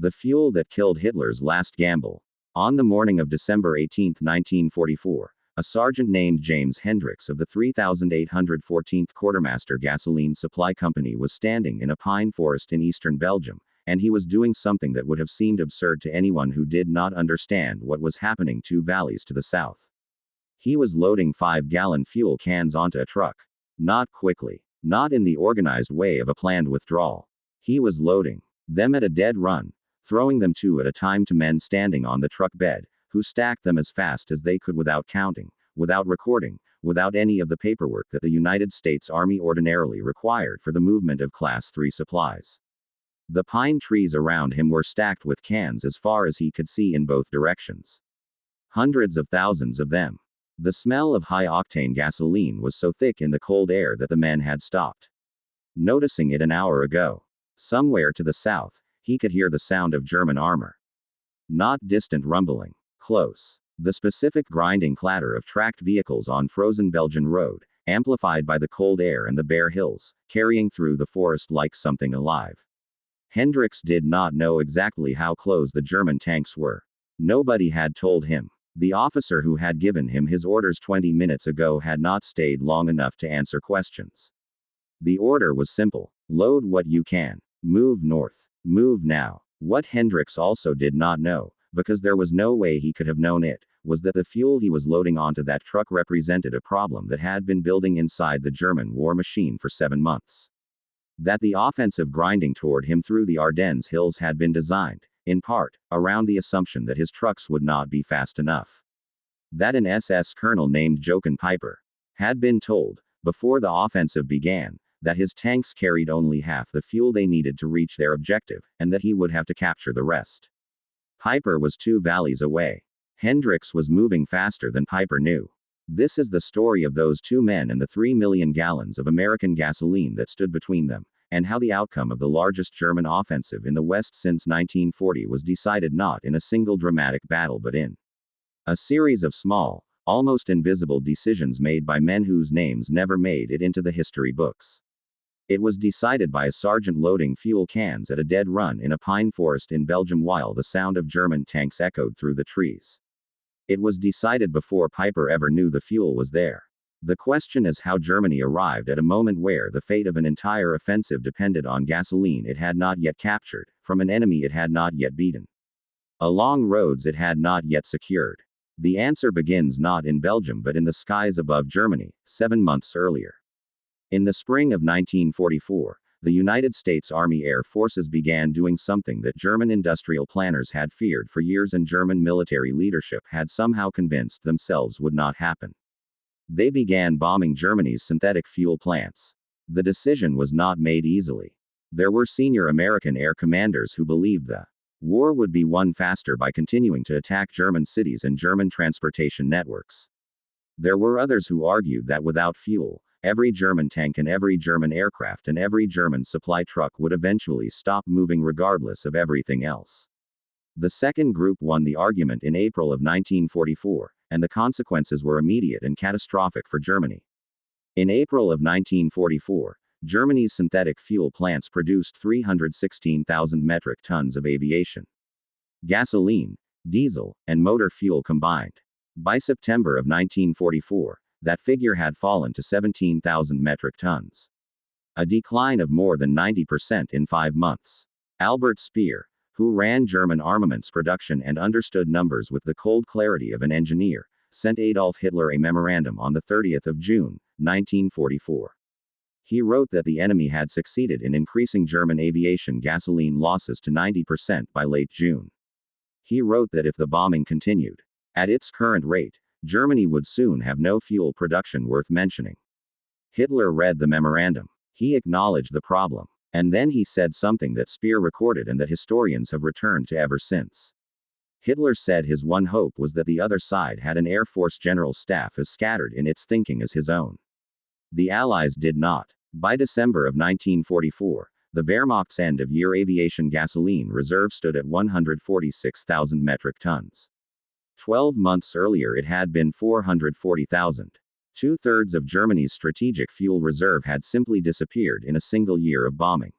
The fuel that killed Hitler's last gamble. On the morning of December 18, 1944, a sergeant named James Hendricks of the 3814th Quartermaster Gasoline Supply Company was standing in a pine forest in eastern Belgium, and he was doing something that would have seemed absurd to anyone who did not understand what was happening 2 valleys to the south. He was loading 5-gallon fuel cans onto a truck. Not quickly. Not in the organized way of a planned withdrawal. He was loading them at a dead run, throwing them 2 at a time to men standing on the truck bed, who stacked them as fast as they could without counting, without recording, without any of the paperwork that the United States Army ordinarily required for the movement of Class 3 supplies. The pine trees around him were stacked with cans as far as he could see in both directions. Hundreds of thousands of them. The smell of high-octane gasoline was so thick in the cold air that the men had stopped noticing it an hour ago. Somewhere to the south, he could hear the sound of German armor. Not distant rumbling. Close. The specific grinding clatter of tracked vehicles on frozen Belgian road, amplified by the cold air and the bare hills, carrying through the forest like something alive. Hendricks did not know exactly how close the German tanks were. Nobody had told him. The officer who had given him his orders 20 minutes ago had not stayed long enough to answer questions. The order was simple. Load what you can. Move north. Move now. What Hendricks also did not know, because there was no way he could have known it, was that the fuel he was loading onto that truck represented a problem that had been building inside the German war machine for 7 months. That the offensive grinding toward him through the Ardennes hills had been designed, in part, around the assumption that his trucks would not be fast enough. That an SS colonel named Jochen Peiper had been told, before the offensive began, that his tanks carried only half the fuel they needed to reach their objective, and that he would have to capture the rest. Peiper was 2 valleys away. Hendricks was moving faster than Peiper knew. This is the story of those 2 men and the 3 million gallons of American gasoline that stood between them, and how the outcome of the largest German offensive in the West since 1940 was decided not in a single dramatic battle but in a series of small, almost invisible decisions made by men whose names never made it into the history books. It was decided by a sergeant loading fuel cans at a dead run in a pine forest in Belgium while the sound of German tanks echoed through the trees. It was decided before Peiper ever knew the fuel was there. The question is how Germany arrived at a moment where the fate of an entire offensive depended on gasoline it had not yet captured, from an enemy it had not yet beaten, along roads it had not yet secured. The answer begins not in Belgium but in the skies above Germany, 7 months earlier. In the spring of 1944, the United States Army Air Forces began doing something that German industrial planners had feared for years and German military leadership had somehow convinced themselves would not happen. They began bombing Germany's synthetic fuel plants. The decision was not made easily. There were senior American air commanders who believed the war would be won faster by continuing to attack German cities and German transportation networks. There were others who argued that without fuel, every German tank and every German aircraft and every German supply truck would eventually stop moving regardless of everything else. The second group won the argument in April of 1944, and the consequences were immediate and catastrophic for Germany. In April of 1944, Germany's synthetic fuel plants produced 316,000 metric tons of aviation gasoline, diesel, and motor fuel combined. By September of 1944, that figure had fallen to 17,000 metric tons. A decline of more than 90% in 5 months. Albert Speer, who ran German armaments production and understood numbers with the cold clarity of an engineer, sent Adolf Hitler a memorandum on the 30th of June, 1944. He wrote that the enemy had succeeded in increasing German aviation gasoline losses to 90% by late June. He wrote that if the bombing continued at its current rate, Germany would soon have no fuel production worth mentioning. Hitler read the memorandum. He acknowledged the problem. And then he said something that Speer recorded and that historians have returned to ever since. Hitler said his one hope was that the other side had an Air Force general staff as scattered in its thinking as his own. The Allies did not. By December of 1944, the Wehrmacht's end-of-year aviation gasoline reserve stood at 146,000 metric tons. 12 months earlier it had been 440,000. 2/3 of Germany's strategic fuel reserve had simply disappeared in a single year of bombing.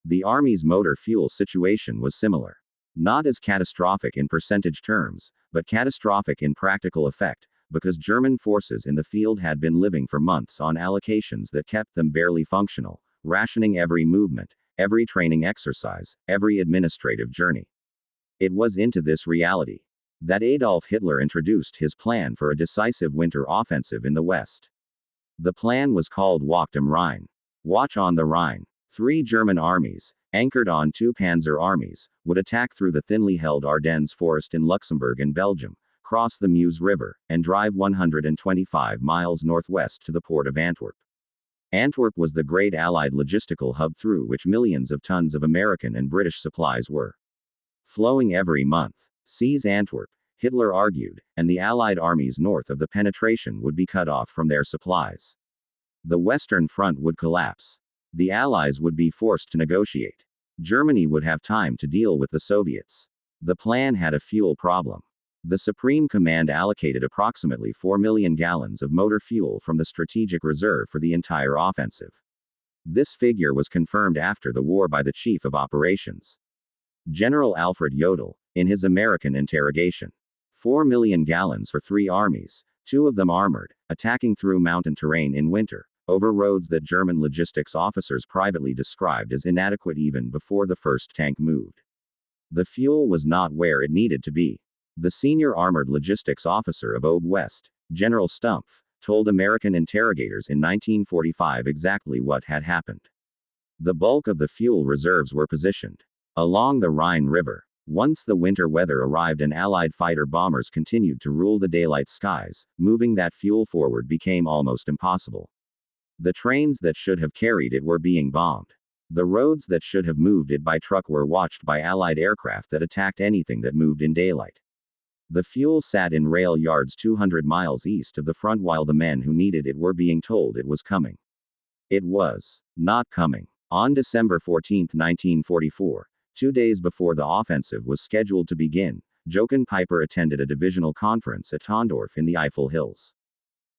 The Army's motor fuel situation was similar. Not as catastrophic in percentage terms, but catastrophic in practical effect, because German forces in the field had been living for months on allocations that kept them barely functional, rationing every movement, every training exercise, every administrative journey. It was into this reality that Adolf Hitler introduced his plan for a decisive winter offensive in the West. The plan was called Wacht am Rhein. Watch on the Rhine. 3 German armies, anchored on 2 panzer armies, would attack through the thinly held Ardennes forest in Luxembourg and Belgium, cross the Meuse River, and drive 125 miles northwest to the port of Antwerp. Antwerp was the great Allied logistical hub through which millions of tons of American and British supplies were flowing every month. Seize Antwerp, Hitler argued, and the Allied armies north of the penetration would be cut off from their supplies. The Western Front would collapse. The Allies would be forced to negotiate. Germany would have time to deal with the Soviets. The plan had a fuel problem. The Supreme Command allocated approximately 4 million gallons of motor fuel from the strategic reserve for the entire offensive. This figure was confirmed after the war by the Chief of Operations, General Alfred Jodl, in his American interrogation. 4 million gallons for 3 armies, 2 of them armored, attacking through mountain terrain in winter, over roads that German logistics officers privately described as inadequate even before the first tank moved. The fuel was not where it needed to be. The senior armored logistics officer of OB West, General Stumpf, told American interrogators in 1945 exactly what had happened. The bulk of the fuel reserves were positioned along the Rhine River. Once the winter weather arrived and Allied fighter bombers continued to rule the daylight skies, moving that fuel forward became almost impossible. The trains that should have carried it were being bombed. The roads that should have moved it by truck were watched by Allied aircraft that attacked anything that moved in daylight. The fuel sat in rail yards 200 miles east of the front while the men who needed it were being told it was coming. It was not coming. On December 14, 1944, 2 days before the offensive was scheduled to begin, Jochen Peiper attended a divisional conference at Antwerp in the Eifel Hills.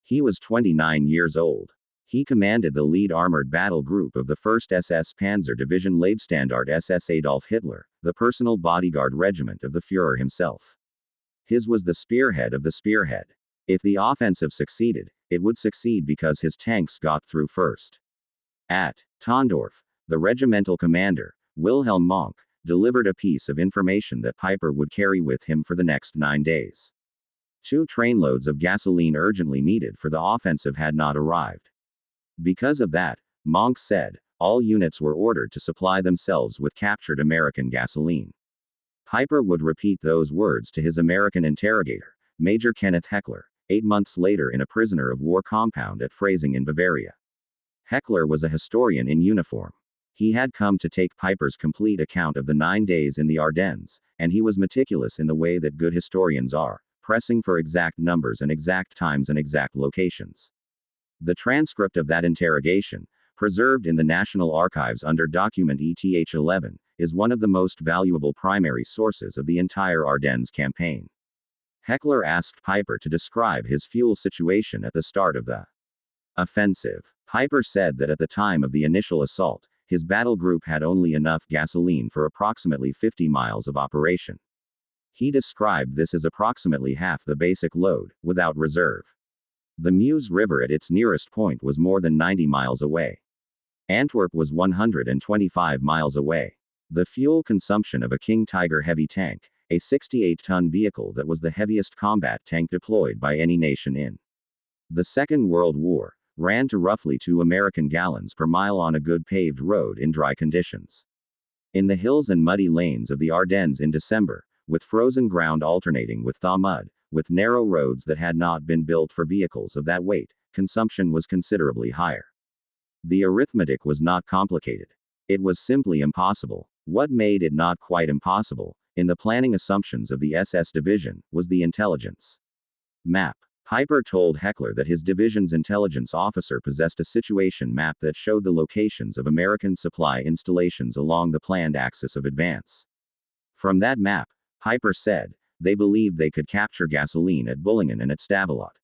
He was 29 years old. He commanded the lead armored battle group of the 1st SS Panzer Division Leibstandard SS Adolf Hitler, the personal bodyguard regiment of the Führer himself. His was the spearhead of the spearhead. If the offensive succeeded, it would succeed because his tanks got through first. At Tondorf, the regimental commander, Wilhelm Monk, delivered a piece of information that Peiper would carry with him for the next 9 days. 2 trainloads of gasoline urgently needed for the offensive had not arrived. Because of that, Monk said, all units were ordered to supply themselves with captured American gasoline. Peiper would repeat those words to his American interrogator, Major Kenneth Heckler, 8 months later in a prisoner of war compound at Freising in Bavaria. Heckler was a historian in uniform. He had come to take Peiper's complete account of the 9 days in the Ardennes, and he was meticulous in the way that good historians are, pressing for exact numbers and exact times and exact locations. The transcript of that interrogation, preserved in the National Archives under document ETH-11, is one of the most valuable primary sources of the entire Ardennes campaign. Heckler asked Peiper to describe his fuel situation at the start of the offensive. Peiper said that at the time of the initial assault, his battle group had only enough gasoline for approximately 50 miles of operation. He described this as approximately half the basic load, without reserve. The Meuse River at its nearest point was more than 90 miles away. Antwerp was 125 miles away. The fuel consumption of a King Tiger heavy tank, a 68-ton vehicle that was the heaviest combat tank deployed by any nation in the Second World War, ran to roughly 2 American gallons per mile on a good paved road in dry conditions. In the hills and muddy lanes of the Ardennes in December, with frozen ground alternating with thaw mud, with narrow roads that had not been built for vehicles of that weight, consumption was considerably higher. The arithmetic was not complicated. It was simply impossible. What made it not quite impossible, in the planning assumptions of the SS division, was the intelligence map. Peiper told Heckler that his division's intelligence officer possessed a situation map that showed the locations of American supply installations along the planned axis of advance. From that map, Peiper said, they believed they could capture gasoline at Bullingen and at Stavelot.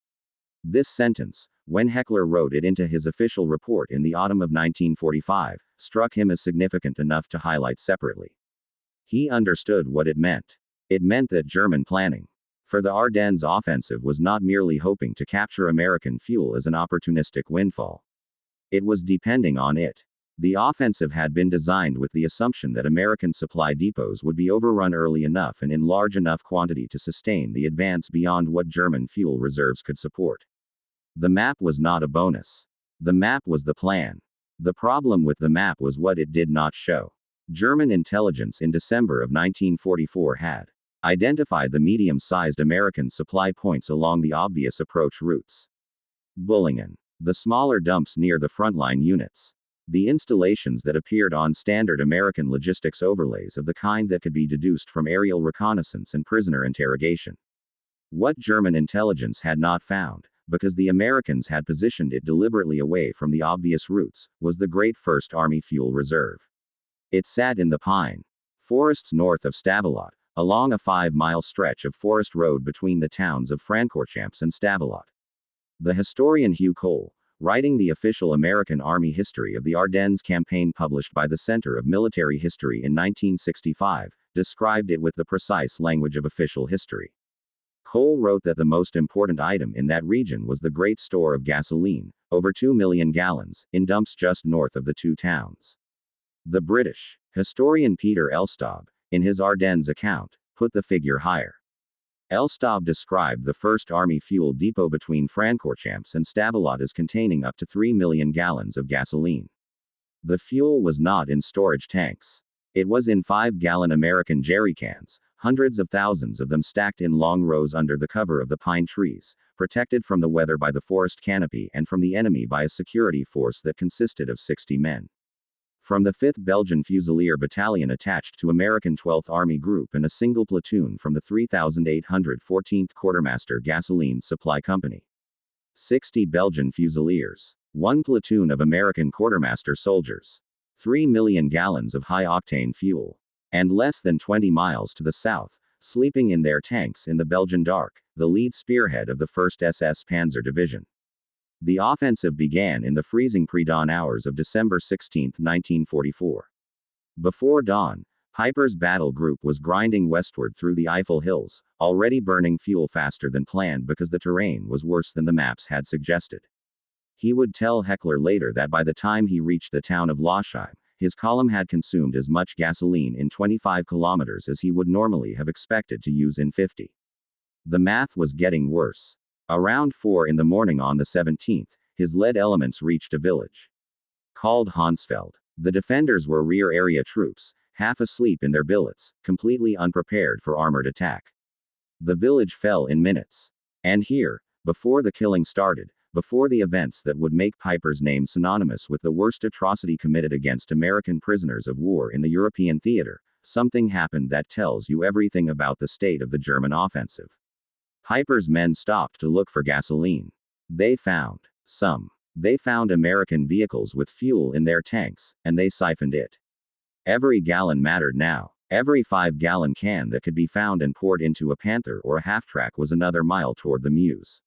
This sentence, when Heckler wrote it into his official report in the autumn of 1945, struck him as significant enough to highlight separately. He understood what it meant. It meant that German planning for the Ardennes offensive was not merely hoping to capture American fuel as an opportunistic windfall. It was depending on it. The offensive had been designed with the assumption that American supply depots would be overrun early enough and in large enough quantity to sustain the advance beyond what German fuel reserves could support. The map was not a bonus. The map was the plan. The problem with the map was what it did not show. German intelligence in December of 1944 had identified the medium-sized American supply points along the obvious approach routes. Bullingen. The smaller dumps near the frontline units. The installations that appeared on standard American logistics overlays of the kind that could be deduced from aerial reconnaissance and prisoner interrogation. What German intelligence had not found, because the Americans had positioned it deliberately away from the obvious routes, was the Great First Army Fuel Reserve. It sat in the pine forests north of Stavelot, along a 5-mile stretch of forest road between the towns of Francorchamps and Stavelot. The historian Hugh Cole, writing the official American Army history of the Ardennes campaign published by the Center of Military History in 1965, described it with the precise language of official history. Cole wrote that the most important item in that region was the great store of gasoline, over 2 million gallons, in dumps just north of the two towns. The British historian Peter Elstob, in his Ardennes account, put the figure higher. Elstob described the First Army fuel depot between Francorchamps and Stavelot as containing up to 3 million gallons of gasoline. The fuel was not in storage tanks. It was in 5-gallon American jerrycans, hundreds of thousands of them stacked in long rows under the cover of the pine trees, protected from the weather by the forest canopy and from the enemy by a security force that consisted of 60 men. From the 5th Belgian Fusilier Battalion attached to American 12th Army Group and a single platoon from the 3814th Quartermaster Gasoline Supply Company. 60 Belgian Fusiliers. 1 platoon of American Quartermaster soldiers. 3 million gallons of high-octane fuel. And less than 20 miles to the south, sleeping in their tanks in the Belgian dark, the lead spearhead of the 1st SS Panzer Division. The offensive began in the freezing pre-dawn hours of December 16, 1944. Before dawn, Peiper's battle group was grinding westward through the Eifel Hills, already burning fuel faster than planned because the terrain was worse than the maps had suggested. He would tell Heckler later that by the time he reached the town of Loschheim, his column had consumed as much gasoline in 25 kilometers as he would normally have expected to use in 50. The math was getting worse. Around 4 in the morning on the 17th, his lead elements reached a village called Hansfeld. The defenders were rear area troops, half asleep in their billets, completely unprepared for armored attack. The village fell in minutes. And here, before the killing started, before the events that would make Peiper's name synonymous with the worst atrocity committed against American prisoners of war in the European theater, something happened that tells you everything about the state of the German offensive. Peiper's men stopped to look for gasoline. They found some. They found American vehicles with fuel in their tanks, and they siphoned it. Every gallon mattered now. Every 5-gallon can that could be found and poured into a Panther or a half-track was another mile toward the Meuse.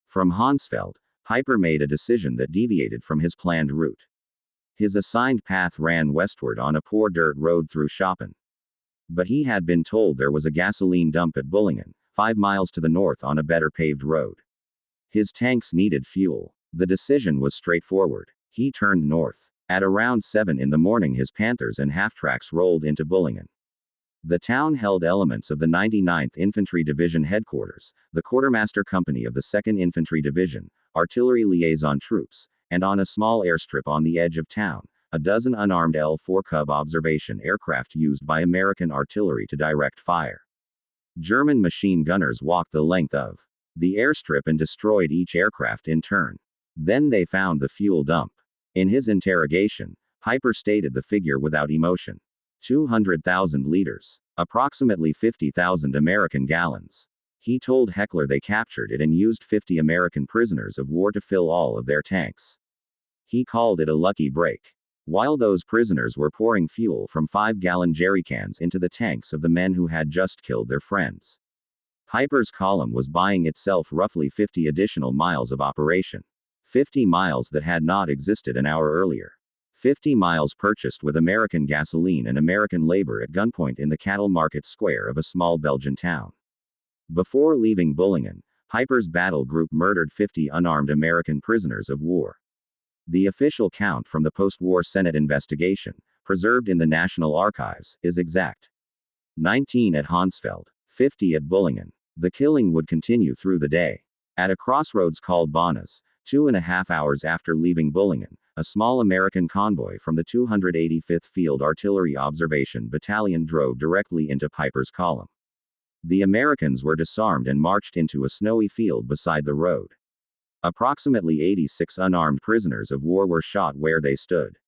From Hansfeld, Peiper made a decision that deviated from his planned route. His assigned path ran westward on a poor dirt road through Schoppen. But he had been told there was a gasoline dump at Bullingen, 5 miles to the north on a better paved road. His tanks needed fuel. The decision was straightforward. He turned north. At around 7 in the morning his Panthers and half-tracks rolled into Bullingen. The town held elements of the 99th Infantry Division headquarters, the Quartermaster Company of the 2nd Infantry Division, artillery liaison troops, and on a small airstrip on the edge of town, a dozen unarmed L-4 Cub observation aircraft used by American artillery to direct fire. German machine gunners walked the length of the airstrip and destroyed each aircraft in turn. Then they found the fuel dump. In his interrogation, Peiper stated the figure without emotion. 200,000 liters. Approximately 50,000 American gallons. He told Heckler they captured it and used 50 American prisoners of war to fill all of their tanks. He called it a lucky break. While those prisoners were pouring fuel from 5-gallon jerrycans into the tanks of the men who had just killed their friends. Peiper's column was buying itself roughly 50 additional miles of operation. 50 miles that had not existed an hour earlier. 50 miles purchased with American gasoline and American labor at gunpoint in the cattle market square of a small Belgian town. Before leaving Bullingen, Peiper's battle group murdered 50 unarmed American prisoners of war. The official count from the post-war Senate investigation, preserved in the National Archives, is exact. 19 at Hansfeld, 50 at Bullingen. The killing would continue through the day. At a crossroads called Ardennes, 2.5 hours after leaving Bullingen, a small American convoy from the 285th Field Artillery Observation Battalion drove directly into Peiper's column. The Americans were disarmed and marched into a snowy field beside the road. Approximately 86 unarmed prisoners of war were shot where they stood.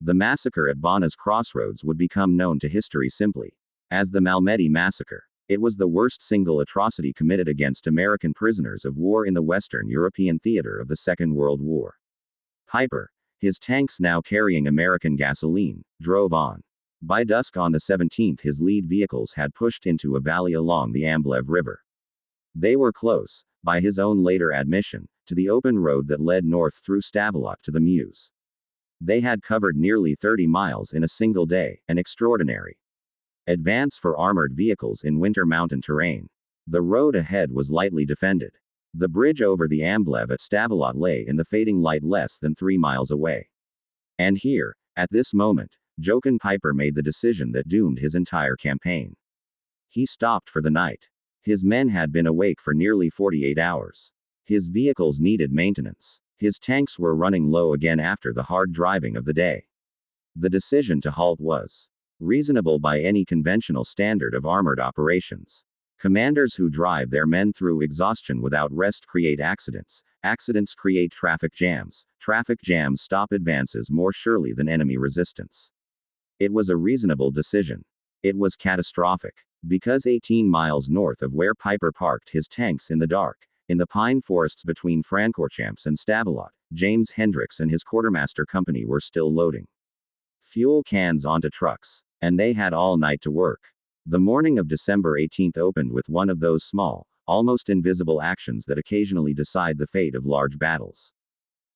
The massacre at Ardennes crossroads would become known to history simply as the Malmedy Massacre. It was the worst single atrocity committed against American prisoners of war in the Western European theater of the Second World War. Peiper, his tanks now carrying American gasoline, drove on. By dusk on the 17th, his lead vehicles had pushed into a valley along the Amblev River. They were close, by his own later admission, to the open road that led north through Stavelot to the Meuse. They had covered nearly 30 miles in a single day, an extraordinary advance for armored vehicles in winter mountain terrain. The road ahead was lightly defended. The bridge over the Amblev at Stavelot lay in the fading light less than 3 miles away. And here, at this moment, Jochen Peiper made the decision that doomed his entire campaign. He stopped for the night. His men had been awake for nearly 48 hours. His vehicles needed maintenance. His tanks were running low again after the hard driving of the day. The decision to halt was reasonable by any conventional standard of armored operations. Commanders who drive their men through exhaustion without rest create accidents. Accidents create traffic jams. Traffic jams stop advances more surely than enemy resistance. It was a reasonable decision. It was catastrophic. Because 18 miles north of where Peiper parked his tanks in the dark, in the pine forests between Francorchamps and Stavelot, James Hendricks and his quartermaster company were still loading fuel cans onto trucks. And they had all night to work. The morning of December 18 opened with one of those small, almost invisible actions that occasionally decide the fate of large battles.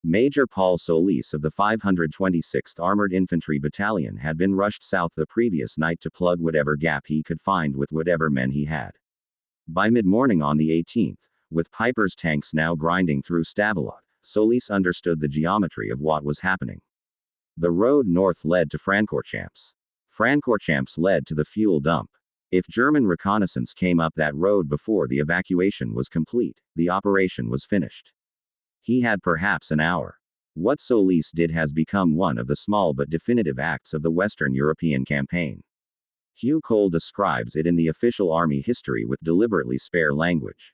Major Paul Solis of the 526th Armored Infantry Battalion had been rushed south the previous night to plug whatever gap he could find with whatever men he had. By mid-morning on the 18th, with Peiper's tanks now grinding through Stavelot, Solis understood the geometry of what was happening. The road north led to Francorchamps. Francorchamps led to the fuel dump. If German reconnaissance came up that road before the evacuation was complete, the operation was finished. He had perhaps an hour. What Solis did has become one of the small but definitive acts of the Western European campaign. Hugh Cole describes it in the official army history with deliberately spare language.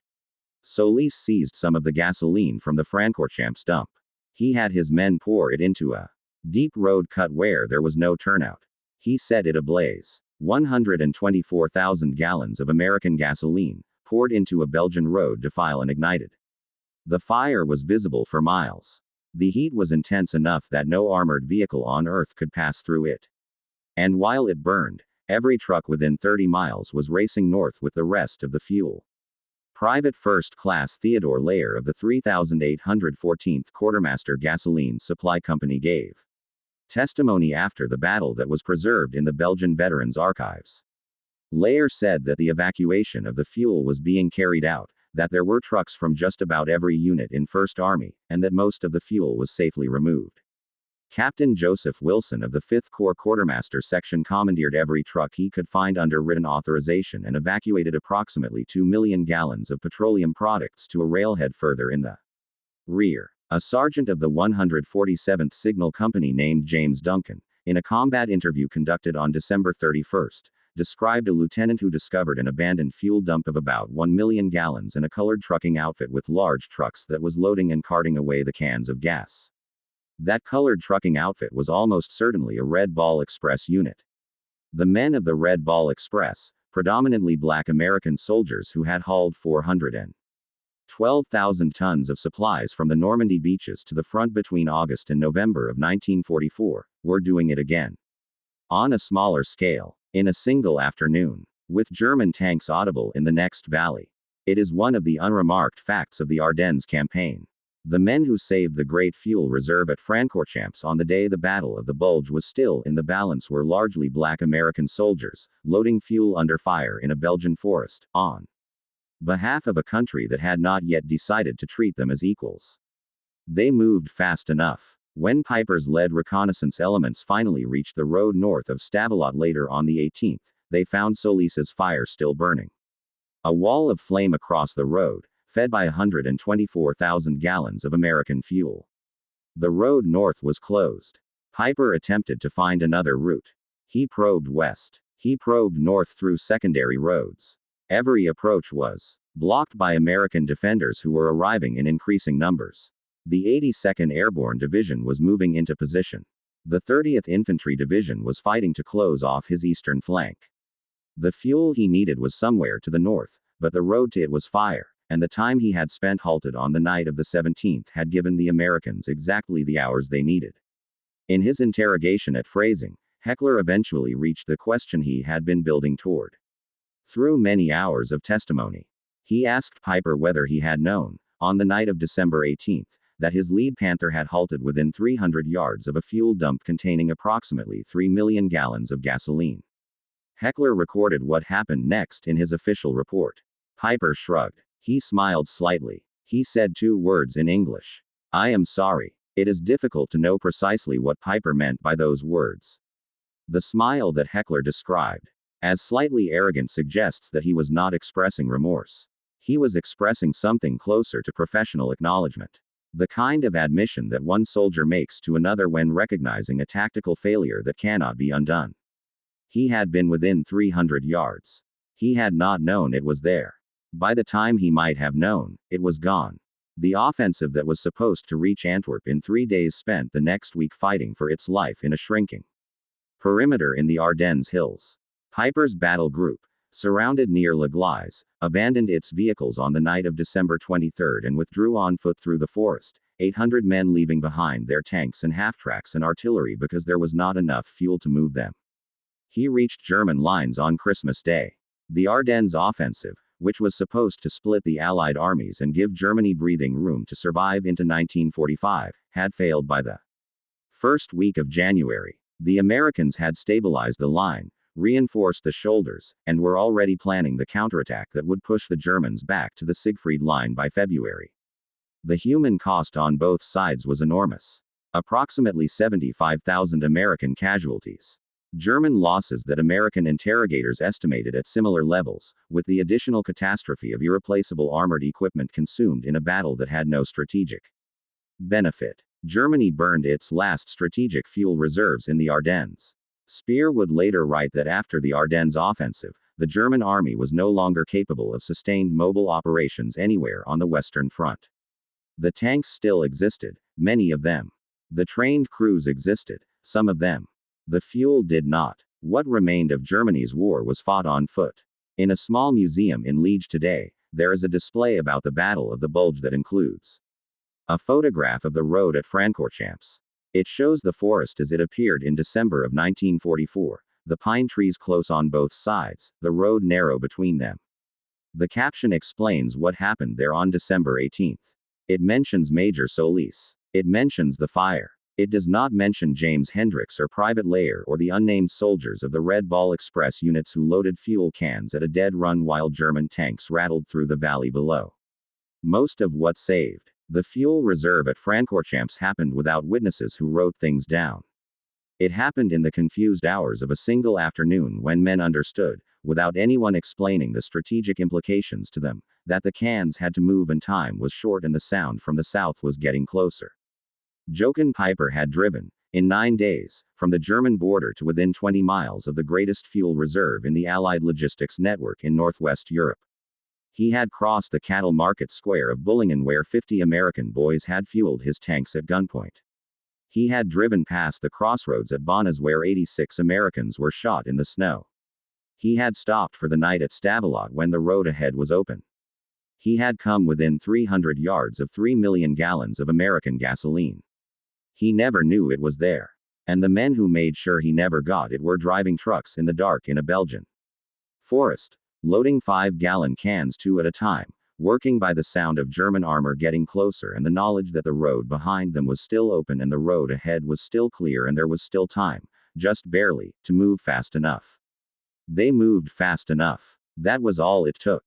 Solis seized some of the gasoline from the Francorchamps dump. He had his men pour it into a deep road cut where there was no turnout. He set it ablaze. 124,000 gallons of American gasoline, poured into a Belgian road defile and ignited. The fire was visible for miles. The heat was intense enough that no armored vehicle on Earth could pass through it. And while it burned, every truck within 30 miles was racing north with the rest of the fuel. Private First Class Theodore Layer of the 3814th Quartermaster Gasoline Supply Company gave testimony after the battle that was preserved in the Belgian Veterans Archives. Layer said that the evacuation of the fuel was being carried out, that there were trucks from just about every unit in First Army, and that most of the fuel was safely removed. Captain Joseph Wilson of the 5th Corps Quartermaster Section commandeered every truck he could find under written authorization and evacuated approximately 2 million gallons of petroleum products to a railhead further in the rear. A sergeant of the 147th Signal Company named James Duncan, in a combat interview conducted on December 31, described a lieutenant who discovered an abandoned fuel dump of about 1 million gallons in a colored trucking outfit with large trucks that was loading and carting away the cans of gas. That colored trucking outfit was almost certainly a Red Ball Express unit. The men of the Red Ball Express, predominantly black American soldiers who had hauled 412,000 tons of supplies from the Normandy beaches to the front between August and November of 1944, were doing it again. On a smaller scale, in a single afternoon, with German tanks audible in the next valley. It is one of the unremarked facts of the Ardennes campaign. The men who saved the great fuel reserve at Francorchamps on the day the Battle of the Bulge was still in the balance were largely black American soldiers, loading fuel under fire in a Belgian forest, on behalf of a country that had not yet decided to treat them as equals. They moved fast enough. When Peiper's led reconnaissance elements finally reached the road north of Stavelot later on the 18th, they found Solis's fire still burning. A wall of flame across the road, fed by 124,000 gallons of American fuel. The road north was closed. Peiper attempted to find another route. He probed west. He probed north through secondary roads. Every approach was blocked by American defenders who were arriving in increasing numbers. The 82nd Airborne Division was moving into position. The 30th Infantry Division was fighting to close off his eastern flank. The fuel he needed was somewhere to the north, but the road to it was fire, and the time he had spent halted on the night of the 17th had given the Americans exactly the hours they needed. In his interrogation at Phrasing, Heckler eventually reached the question he had been building toward. Through many hours of testimony, he asked Peiper whether he had known, on the night of December 18th, that his lead Panther had halted within 300 yards of a fuel dump containing approximately 3 million gallons of gasoline. Heckler recorded what happened next in his official report. Peiper shrugged. He smiled slightly. He said 2 words in English. I am sorry. It is difficult to know precisely what Peiper meant by those words. The smile that Heckler described as slightly arrogant suggests that he was not expressing remorse. He was expressing something closer to professional acknowledgement. The kind of admission that one soldier makes to another when recognizing a tactical failure that cannot be undone. He had been within 300 yards. He had not known it was there. By the time he might have known, it was gone. The offensive that was supposed to reach Antwerp in 3 days spent the next week fighting for its life in a shrinking perimeter in the Ardennes hills. Peiper's battle group, surrounded near La Glaise, abandoned its vehicles on the night of December 23 and withdrew on foot through the forest, 800 men leaving behind their tanks and half-tracks and artillery because there was not enough fuel to move them. He reached German lines on Christmas Day. The Ardennes offensive, which was supposed to split the Allied armies and give Germany breathing room to survive into 1945, had failed by the first week of January. The Americans had stabilized the line, reinforced the shoulders, and were already planning the counterattack that would push the Germans back to the Siegfried Line by February. The human cost on both sides was enormous. Approximately 75,000 American casualties. German losses that American interrogators estimated at similar levels, with the additional catastrophe of irreplaceable armored equipment consumed in a battle that had no strategic benefit. Germany burned its last strategic fuel reserves in the Ardennes. Speer would later write that after the Ardennes offensive, the German army was no longer capable of sustained mobile operations anywhere on the Western Front. The tanks still existed, many of them. The trained crews existed, some of them. The fuel did not. What remained of Germany's war was fought on foot. In a small museum in Liege today, there is a display about the Battle of the Bulge that includes a photograph of the road at Francorchamps. It shows the forest as it appeared in December of 1944, the pine trees close on both sides, the road narrow between them. The caption explains what happened there on December 18th. It mentions Major Solis. It mentions the fire. It does not mention James Hendricks or Private Layer or the unnamed soldiers of the Red Ball Express units who loaded fuel cans at a dead run while German tanks rattled through the valley below. Most of what saved the fuel reserve at Francorchamps happened without witnesses who wrote things down. It happened in the confused hours of a single afternoon when men understood, without anyone explaining the strategic implications to them, that the cans had to move and time was short and the sound from the south was getting closer. Jochen Peiper had driven, in 9 days, from the German border to within 20 miles of the greatest fuel reserve in the Allied logistics network in Northwest Europe. He had crossed the cattle market square of Bullingen where 50 American boys had fueled his tanks at gunpoint. He had driven past the crossroads at Ardennes where 86 Americans were shot in the snow. He had stopped for the night at Stavelot when the road ahead was open. He had come within 300 yards of 3 million gallons of American gasoline. He never knew it was there. And the men who made sure he never got it were driving trucks in the dark in a Belgian forest, loading 5-gallon cans 2 at a time, working by the sound of German armor getting closer and the knowledge that the road behind them was still open and the road ahead was still clear and there was still time, just barely, to move fast enough. They moved fast enough. That was all it took.